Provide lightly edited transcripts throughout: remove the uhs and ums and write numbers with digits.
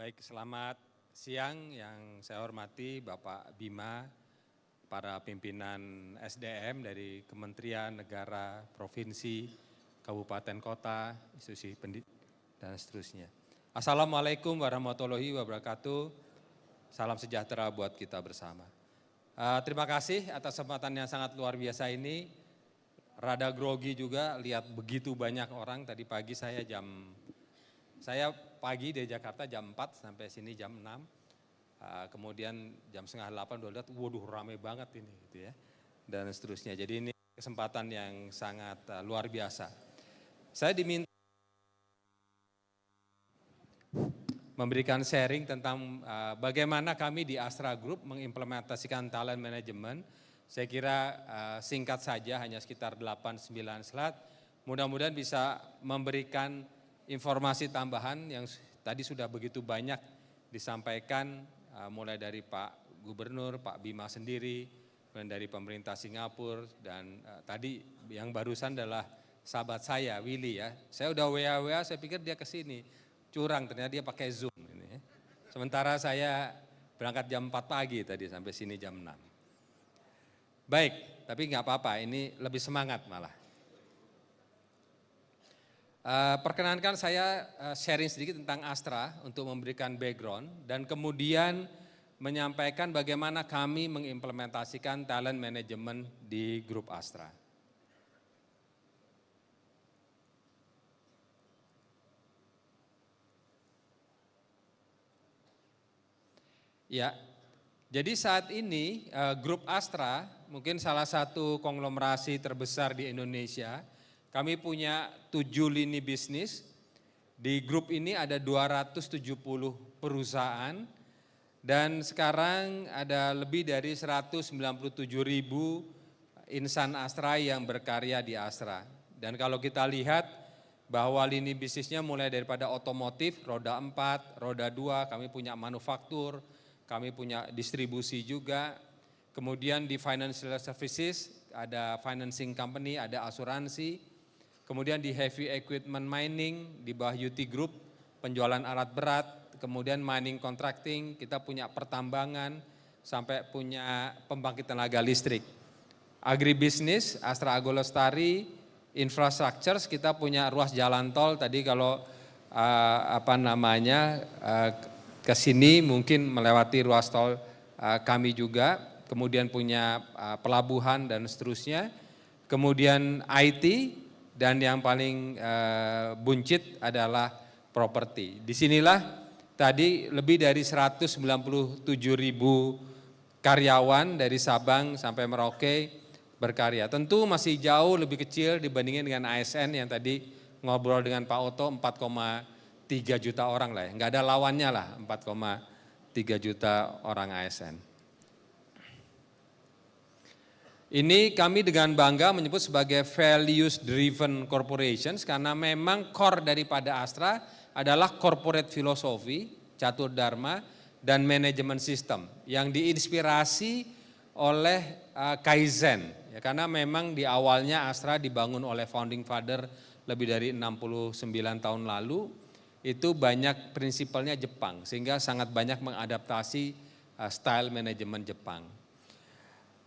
Baik, selamat siang yang saya hormati Bapak Bima, para pimpinan SDM dari Kementerian, Negara, Provinsi, Kabupaten Kota, institusi pendidikan, dan seterusnya. Assalamualaikum warahmatullahi wabarakatuh, salam sejahtera buat kita bersama. Terima kasih atas kesempatan yang sangat luar biasa ini. Rada grogi juga, lihat begitu banyak orang. Tadi pagi saya pagi di Jakarta jam 4 sampai sini jam 6. Kemudian jam setengah 8 udah lihat, waduh rame banget ini gitu ya. Dan seterusnya. Jadi ini kesempatan yang sangat luar biasa. Saya diminta memberikan sharing tentang bagaimana kami di Astra Group mengimplementasikan talent management. Saya kira singkat saja, hanya sekitar 8-9 slide. Mudah-mudahan bisa memberikan informasi tambahan yang tadi sudah begitu banyak disampaikan, mulai dari Pak Gubernur, Pak Bima sendiri, dan dari pemerintah Singapura, dan tadi yang barusan adalah sahabat saya, Willy ya. Saya udah WA, saya pikir dia ke sini. Curang, ternyata dia pakai Zoom ini. Sementara saya berangkat jam 4 pagi tadi sampai sini jam 6. Baik, tapi nggak apa-apa, ini lebih semangat malah. Perkenankan saya sharing sedikit tentang Astra untuk memberikan background dan kemudian menyampaikan bagaimana kami mengimplementasikan talent management di grup Astra. Ya, jadi saat ini grup Astra mungkin salah satu konglomerasi terbesar di Indonesia. Kami punya 7 lini bisnis. Di grup ini ada 270 perusahaan dan sekarang ada lebih dari 197.000 insan Astra yang berkarya di Astra. Dan kalau kita lihat bahwa lini bisnisnya mulai daripada otomotif, roda 4, roda 2, kami punya manufaktur, kami punya distribusi juga, kemudian di financial services ada financing company, ada asuransi, kemudian di heavy equipment mining di bawah UT Group, penjualan alat berat, kemudian mining contracting, kita punya pertambangan, sampai punya pembangkit tenaga listrik. Agribisnis, Astra Agolestari, infrastructure, kita punya ruas jalan tol, tadi kalau ke sini mungkin melewati ruas tol kami juga, kemudian punya pelabuhan dan seterusnya, kemudian IT, dan yang paling buncit adalah properti. Disinilah tadi lebih dari 197.000 karyawan dari Sabang sampai Merauke berkarya. Tentu masih jauh lebih kecil dibandingin dengan ASN yang tadi ngobrol dengan Pak Oto, 4,3 juta orang lah ya, nggak ada lawannya lah 4,3 juta orang ASN. Ini kami dengan bangga menyebut sebagai values driven corporations karena memang core daripada Astra adalah corporate philosophy, catur dharma, dan manajemen sistem yang diinspirasi oleh Kaizen. Ya, karena memang di awalnya Astra dibangun oleh founding father lebih dari 69 tahun lalu, itu banyak prinsipalnya Jepang sehingga sangat banyak mengadaptasi style manajemen Jepang.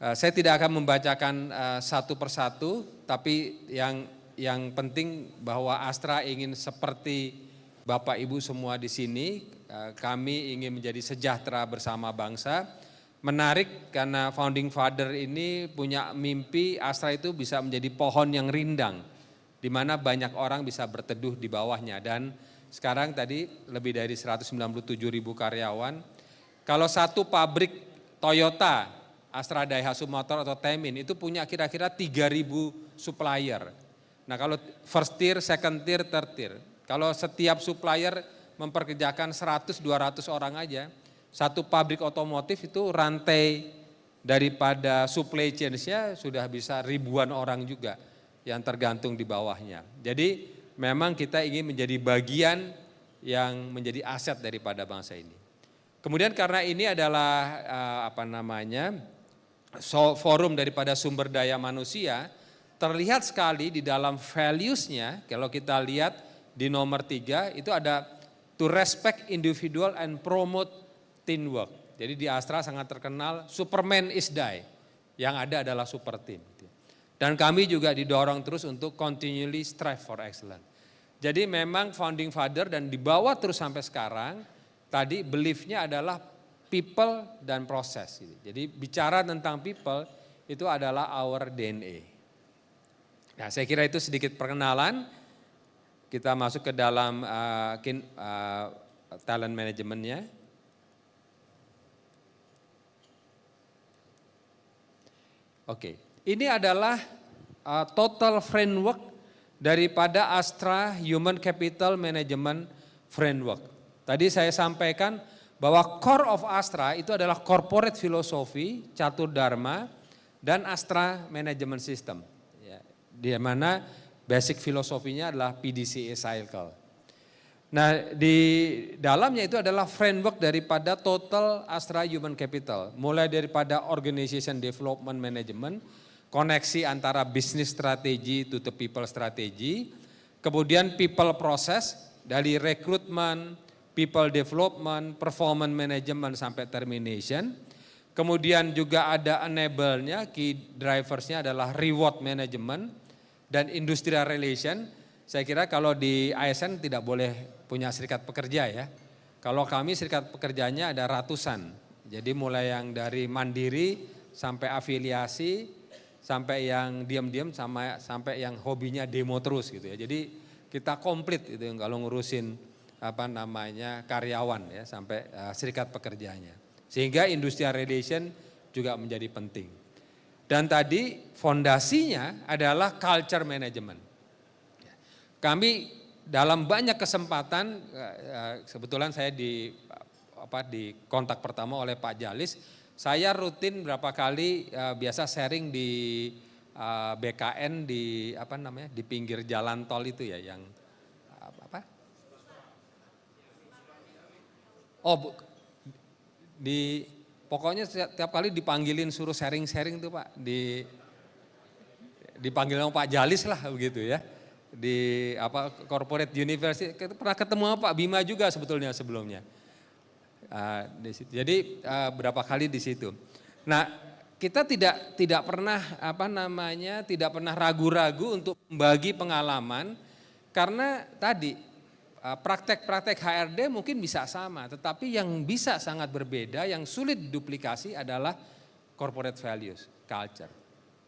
Saya tidak akan membacakan satu persatu, tapi yang penting bahwa Astra ingin seperti Bapak Ibu semua di sini, kami ingin menjadi sejahtera bersama bangsa. Menarik karena founding father ini punya mimpi Astra itu bisa menjadi pohon yang rindang, di mana banyak orang bisa berteduh di bawahnya. Dan sekarang tadi lebih dari 197.000 karyawan. Kalau satu pabrik Toyota, Astra Daihatsu Motor atau Temin itu punya kira-kira 3.000 supplier. Nah kalau first tier, second tier, third tier. Kalau setiap supplier memperkerjakan 100-200 orang aja, satu pabrik otomotif itu rantai daripada supply chain-nya sudah bisa ribuan orang juga yang tergantung di bawahnya. Jadi memang kita ingin menjadi bagian yang menjadi aset daripada bangsa ini. Kemudian karena ini adalah forum daripada sumber daya manusia, terlihat sekali di dalam values-nya, kalau kita lihat di nomor 3 itu ada to respect individual and promote teamwork. Jadi di Astra sangat terkenal Superman is die, yang ada adalah super team. Dan kami juga didorong terus untuk continually strive for excellence. Jadi memang founding father dan dibawa terus sampai sekarang, tadi beliefnya adalah people dan proses. Jadi bicara tentang people itu adalah our DNA. Nah, saya kira itu sedikit perkenalan. Kita masuk ke dalam talent manajemennya. Oke, ini adalah total framework daripada Astra Human Capital Management Framework. Tadi saya sampaikan bahwa core of Astra itu adalah corporate philosophy, catur dharma, dan Astra Management System. Ya, di mana basic filosofinya adalah PDCA cycle. Nah, di dalamnya itu adalah framework daripada total Astra Human Capital, mulai daripada organization development management, koneksi antara business strategy to the people strategy, kemudian people process dari rekrutmen, people development, performance management sampai termination. Kemudian juga ada enable-nya, key drivers-nya adalah reward management dan industrial relation. Saya kira kalau di ASN tidak boleh punya serikat pekerja ya. Kalau kami serikat pekerjanya ada ratusan. Jadi mulai yang dari mandiri sampai afiliasi, sampai yang diam-diam sampai yang hobinya demo terus gitu ya. Jadi kita komplit itu kalau ngurusin karyawan ya sampai serikat pekerjanya. Sehingga industrial relation juga menjadi penting. Dan tadi fondasinya adalah culture management. Kami dalam banyak kesempatan, kebetulan saya di kontak pertama oleh Pak Jalis, saya rutin berapa kali biasa sharing di BKN di di pinggir jalan tol itu ya yang pokoknya setiap kali dipanggilin suruh sharing-sharing tuh Pak, dipanggil sama Pak Jalis lah begitu ya. Di corporate university, pernah ketemu Pak Bima juga sebetulnya sebelumnya. Jadi berapa kali di situ. Nah, kita tidak pernah tidak pernah ragu-ragu untuk membagi pengalaman karena tadi praktek-praktek HRD mungkin bisa sama, tetapi yang bisa sangat berbeda, yang sulit diduplikasi adalah corporate values, culture.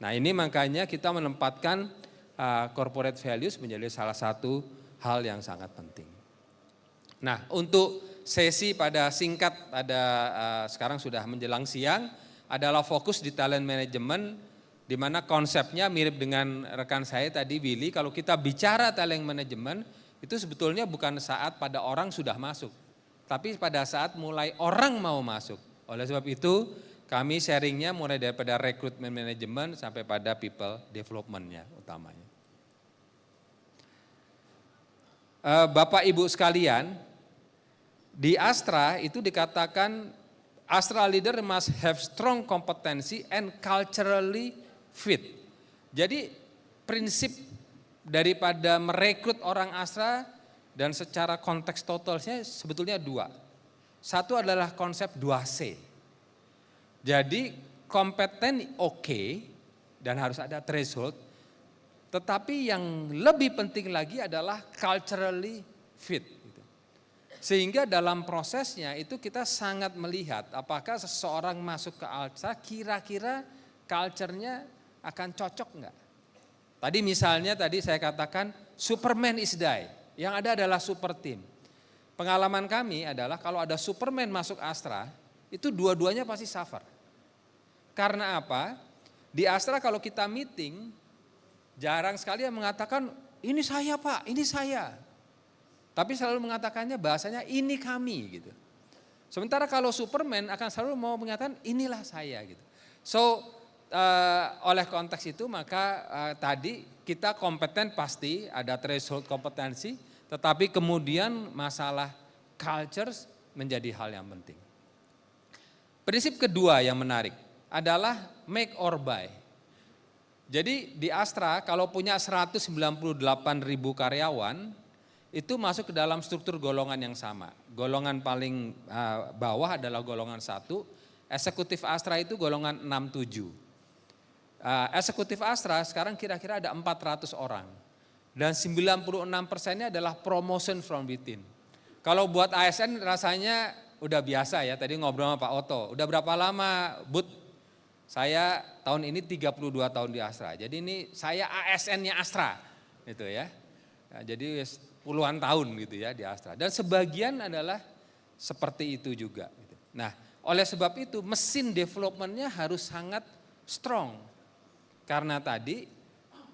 Nah, ini makanya kita menempatkan corporate values menjadi salah satu hal yang sangat penting. Nah, untuk sesi pada singkat sekarang sudah menjelang siang adalah fokus di talent management, di mana konsepnya mirip dengan rekan saya tadi Willy. Kalau kita bicara talent management itu sebetulnya bukan saat pada orang sudah masuk, tapi pada saat mulai orang mau masuk. Oleh sebab itu kami sharingnya mulai daripada recruitment management sampai pada people development-nya utamanya. Bapak Ibu sekalian, di Astra itu dikatakan Astra leader must have strong competency and culturally fit. Jadi prinsip daripada merekrut orang Astra dan secara konteks totalnya sebetulnya dua. Satu adalah konsep 2C. Jadi kompeten oke, dan harus ada threshold, tetapi yang lebih penting lagi adalah culturally fit. Sehingga dalam prosesnya itu kita sangat melihat apakah seseorang masuk ke Astra kira-kira culture-nya akan cocok enggak. Tadi misalnya saya katakan Superman is die, yang ada adalah super team. Pengalaman kami adalah kalau ada Superman masuk Astra, itu dua-duanya pasti suffer. Karena apa? Di Astra kalau kita meeting, jarang sekali yang mengatakan, ini saya Pak, ini saya. Tapi selalu mengatakannya bahasanya ini kami gitu. Sementara kalau Superman akan selalu mau mengatakan inilah saya gitu. So oleh konteks itu maka tadi kita kompeten pasti ada threshold kompetensi, tetapi kemudian masalah culture menjadi hal yang penting. Prinsip kedua yang menarik adalah make or buy. Jadi di Astra kalau punya 198.000 karyawan, itu masuk ke dalam struktur golongan yang sama. Golongan paling bawah adalah golongan 1, eksekutif Astra itu golongan 67. Eksekutif Astra sekarang kira-kira ada 400 orang. Dan 96%-nya adalah promotion from within. Kalau buat ASN rasanya udah biasa ya, tadi ngobrol sama Pak Oto. Udah berapa lama, Bud? Saya tahun ini 32 tahun di Astra. Jadi ini saya ASN-nya Astra, gitu ya. Nah, jadi puluhan tahun gitu ya di Astra. Dan sebagian adalah seperti itu juga. Gitu. Nah, oleh sebab itu mesin development-nya harus sangat strong. Karena tadi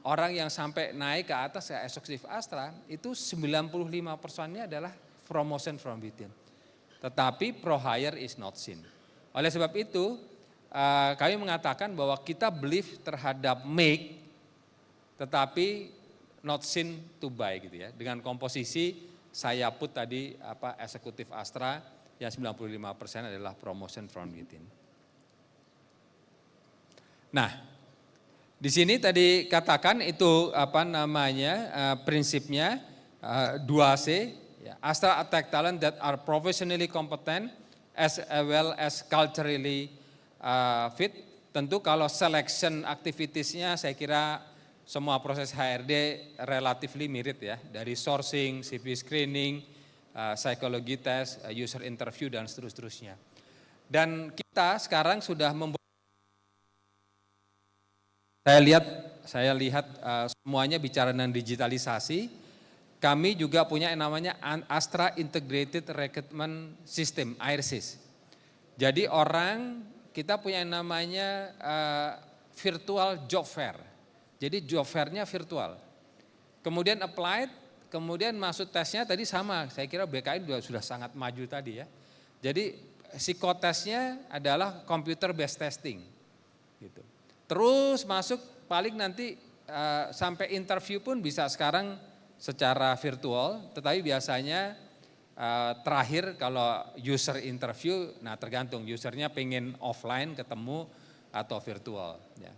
orang yang sampai naik ke atas ya eksekutif Astra itu 95%-nya adalah promotion from within. Tetapi pro hire is not seen. Oleh sebab itu kami mengatakan bahwa kita believe terhadap make tetapi not seen to buy gitu ya. Dengan komposisi saya put tadi eksekutif Astra yang 95% adalah promotion from within. Nah, di sini tadi katakan itu prinsipnya 2C, ya, Astra attack talent that are professionally competent as well as culturally fit. Tentu kalau selection activitiesnya saya kira semua proses HRD relatively mirip ya, dari sourcing, CV screening, psychology test, user interview dan seterusnya. Dan kita sekarang sudah membuat saya lihat semuanya bicara tentang digitalisasi. Kami juga punya yang namanya Astra Integrated Recruitment System, AIRSYS. Jadi kita punya yang namanya virtual job fair. Jadi job fair-nya virtual. Kemudian applied, kemudian masuk tesnya tadi sama. Saya kira BKN juga sudah sangat maju tadi ya. Jadi psikotesnya adalah computer based testing. Gitu. Terus masuk paling nanti sampai interview pun bisa sekarang secara virtual, tetapi biasanya terakhir kalau user interview, nah tergantung usernya pengen offline ketemu atau virtual. Ya.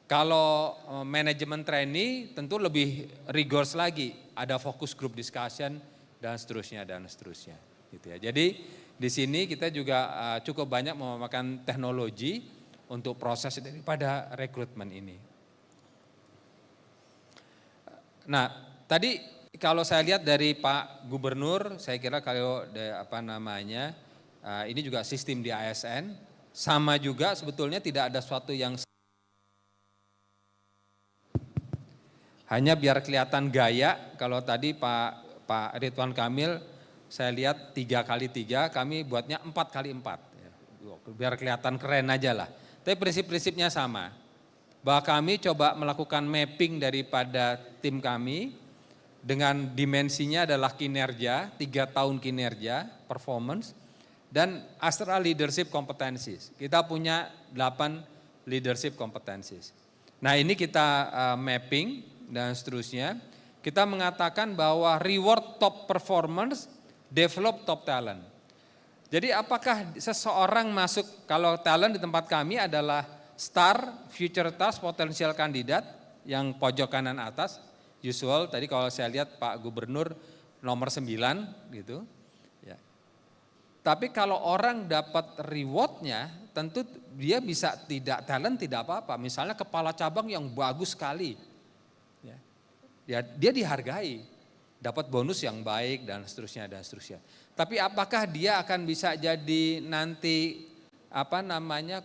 Kalau manajemen trainee tentu lebih rigorous lagi, ada focus group discussion dan seterusnya dan seterusnya. Gitu ya. Jadi di sini kita juga cukup banyak memakai teknologi untuk proses daripada rekrutmen ini. Nah, tadi kalau saya lihat dari Pak Gubernur, saya kira kalau ini juga sistem di ASN, sama juga sebetulnya tidak ada suatu yang hanya biar kelihatan gaya. Kalau tadi Pak Ridwan Kamil, saya lihat 3x3, kami buatnya 4x4, biar kelihatan keren aja lah. Tapi prinsip-prinsipnya sama, bahwa kami coba melakukan mapping daripada tim kami dengan dimensinya adalah kinerja, 3 tahun kinerja, performance, dan Astra Leadership Competencies. Kita punya 8 leadership competencies. Nah ini kita mapping dan seterusnya, kita mengatakan bahwa reward top performance, develop top talent. Jadi apakah seseorang masuk, kalau talent di tempat kami adalah star, future task, potensial kandidat yang pojok kanan atas, usual tadi kalau saya lihat Pak Gubernur nomor 9 gitu. Ya. Tapi kalau orang dapat rewardnya tentu dia bisa tidak talent tidak apa-apa, misalnya kepala cabang yang bagus sekali, ya, dia dihargai, dapat bonus yang baik dan seterusnya dan seterusnya. Tapi apakah dia akan bisa jadi nanti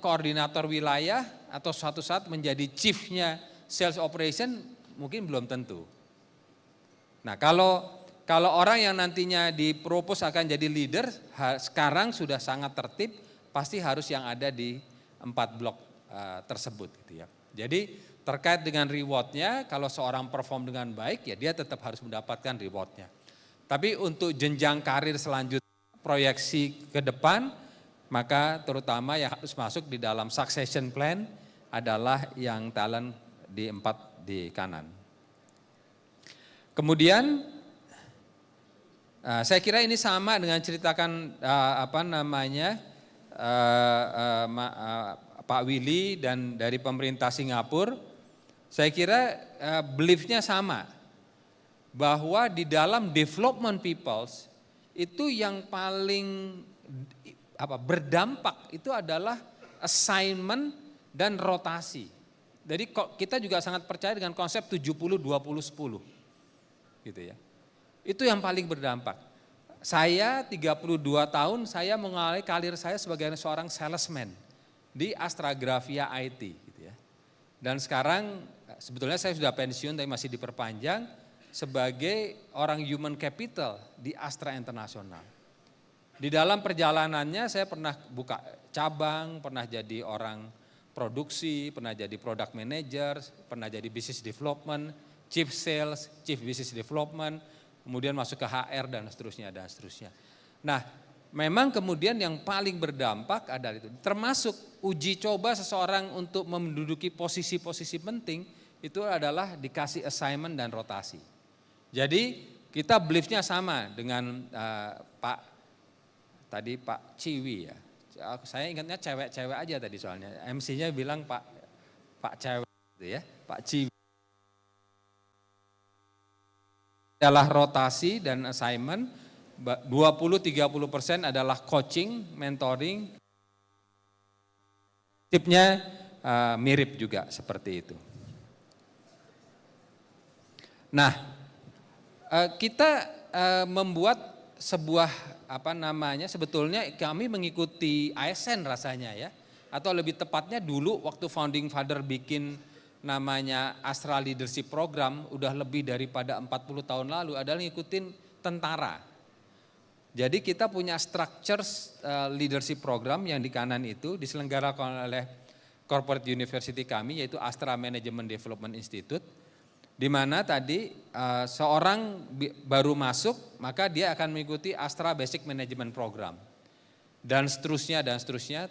koordinator wilayah atau suatu saat menjadi chiefnya sales operation, mungkin belum tentu. Nah kalau orang yang nantinya dipropos akan jadi leader, sekarang sudah sangat tertib, pasti harus yang ada di 4 blok tersebut gitu ya. Jadi terkait dengan rewardnya, kalau seorang perform dengan baik ya dia tetap harus mendapatkan rewardnya. Tapi untuk jenjang karir selanjutnya, proyeksi ke depan, maka terutama yang harus masuk di dalam succession plan adalah yang talent di 4 di kanan. Kemudian saya kira ini sama dengan ceritakan Pak Willy dan dari pemerintah Singapura. Saya kira beliefnya sama, bahwa di dalam development peoples itu yang paling berdampak itu adalah assignment dan rotasi. Jadi kita juga sangat percaya dengan konsep 70-20-10 gitu ya. Itu yang paling berdampak. Saya 32 tahun saya mengalami karir saya sebagai seorang salesman di Astragrafia IT gitu ya. Dan sekarang sebetulnya saya sudah pensiun tapi masih diperpanjang sebagai orang human capital di Astra International. Di dalam perjalanannya saya pernah buka cabang, pernah jadi orang produksi, pernah jadi product manager, pernah jadi business development, chief sales, chief business development, kemudian masuk ke HR dan seterusnya dan seterusnya. Nah, memang kemudian yang paling berdampak adalah itu, termasuk uji coba seseorang untuk menduduki posisi-posisi penting itu adalah dikasih assignment dan rotasi. Jadi kita beliefnya sama dengan Pak Ciwi ya. Saya ingatnya cewek-cewek aja tadi soalnya. MC-nya bilang Pak cewek gitu ya, Pak Ciwi. Adalah rotasi dan assignment, 20-30% adalah coaching, mentoring. Tipnya mirip juga seperti itu. Nah, kita membuat sebuah sebetulnya kami mengikuti ASN rasanya ya, atau lebih tepatnya dulu waktu founding father bikin namanya Astra Leadership Program udah lebih daripada 40 tahun lalu adalah ngikutin tentara. Jadi kita punya structures leadership program yang di kanan itu diselenggarakan oleh corporate university kami yaitu Astra Management Development Institute. Di mana tadi seorang baru masuk maka dia akan mengikuti Astra Basic Management Program dan seterusnya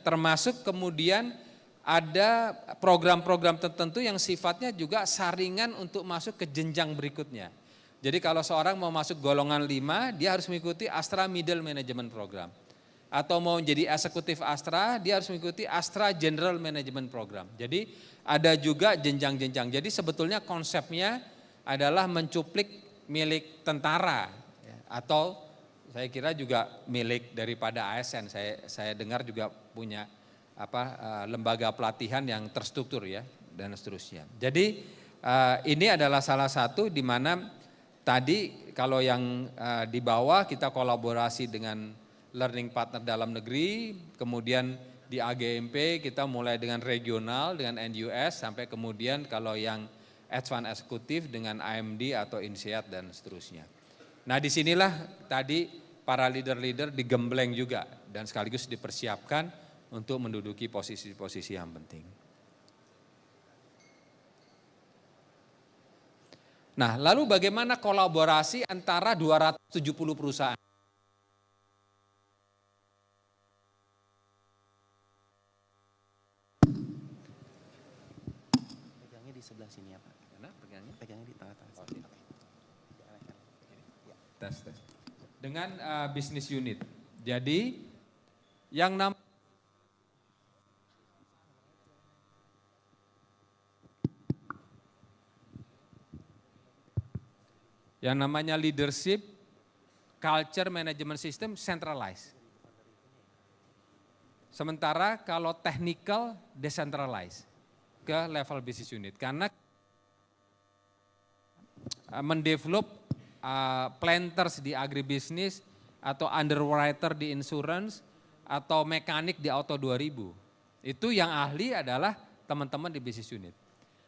termasuk kemudian ada program-program tertentu yang sifatnya juga saringan untuk masuk ke jenjang berikutnya. Jadi kalau seorang mau masuk golongan 5 dia harus mengikuti Astra Middle Management Program atau mau jadi eksekutif Astra dia harus mengikuti Astra General Management Program. Jadi ada juga jenjang-jenjang. Jadi sebetulnya konsepnya adalah mencuplik milik tentara ya, atau saya kira juga milik daripada ASN. Saya dengar juga punya lembaga pelatihan yang terstruktur ya dan seterusnya. Jadi ini adalah salah satu di mana tadi kalau yang di bawah kita kolaborasi dengan learning partner dalam negeri, kemudian di AGMP kita mulai dengan regional, dengan NUS, sampai kemudian kalau yang advance eksekutif dengan AMD atau INSEAD dan seterusnya. Nah disinilah tadi para leader-leader digembleng juga dan sekaligus dipersiapkan untuk menduduki posisi-posisi yang penting. Nah lalu bagaimana kolaborasi antara 270 perusahaan? Sebelah sini ya Pak. Karena pegangnya di tengah-tengah. Tes. Dengan bisnis unit. Jadi yang namanya leadership, culture management system centralized. Sementara kalau technical decentralized ke level business unit karena mendevelop planters di agribisnis atau underwriter di insurance atau mekanik di auto 2000 itu yang ahli adalah teman-teman di business unit.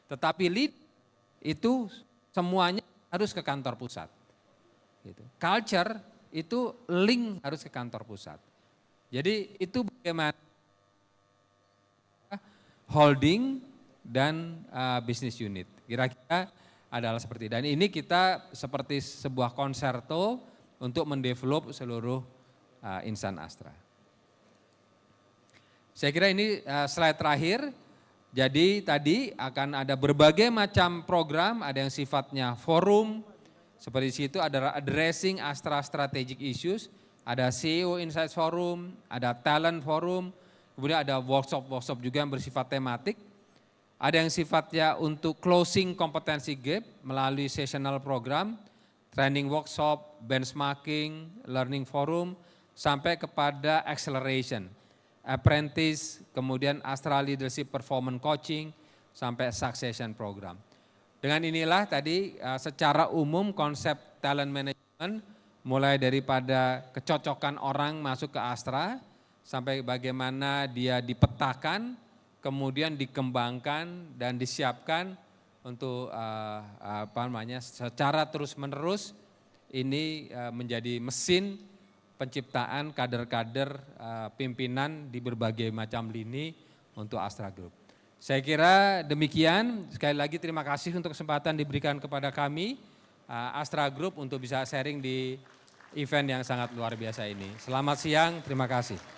Tetapi lead itu semuanya harus ke kantor pusat. Gitu. Culture itu link harus ke kantor pusat. Jadi itu bagaimana holding dan business unit. Kira-kira adalah seperti itu. Dan ini kita seperti sebuah konserto untuk mendevelop seluruh insan Astra. Saya kira ini slide terakhir. Jadi tadi akan ada berbagai macam program, ada yang sifatnya forum, seperti situ ada addressing Astra strategic issues, ada CEO Insights Forum, ada talent forum, kemudian ada workshop juga yang bersifat tematik. Ada yang sifatnya untuk closing kompetensi gap melalui seasonal program, training workshop, benchmarking, learning forum, sampai kepada acceleration, apprentice, kemudian Astra Leadership Performance Coaching, sampai succession program. Dengan inilah tadi secara umum konsep talent management, mulai daripada kecocokan orang masuk ke Astra, sampai bagaimana dia dipetakan, kemudian dikembangkan dan disiapkan untuk secara terus-menerus ini menjadi mesin penciptaan kader-kader pimpinan di berbagai macam lini untuk Astra Group. Saya kira demikian, sekali lagi terima kasih untuk kesempatan diberikan kepada kami, Astra Group, untuk bisa sharing di event yang sangat luar biasa ini. Selamat siang, terima kasih.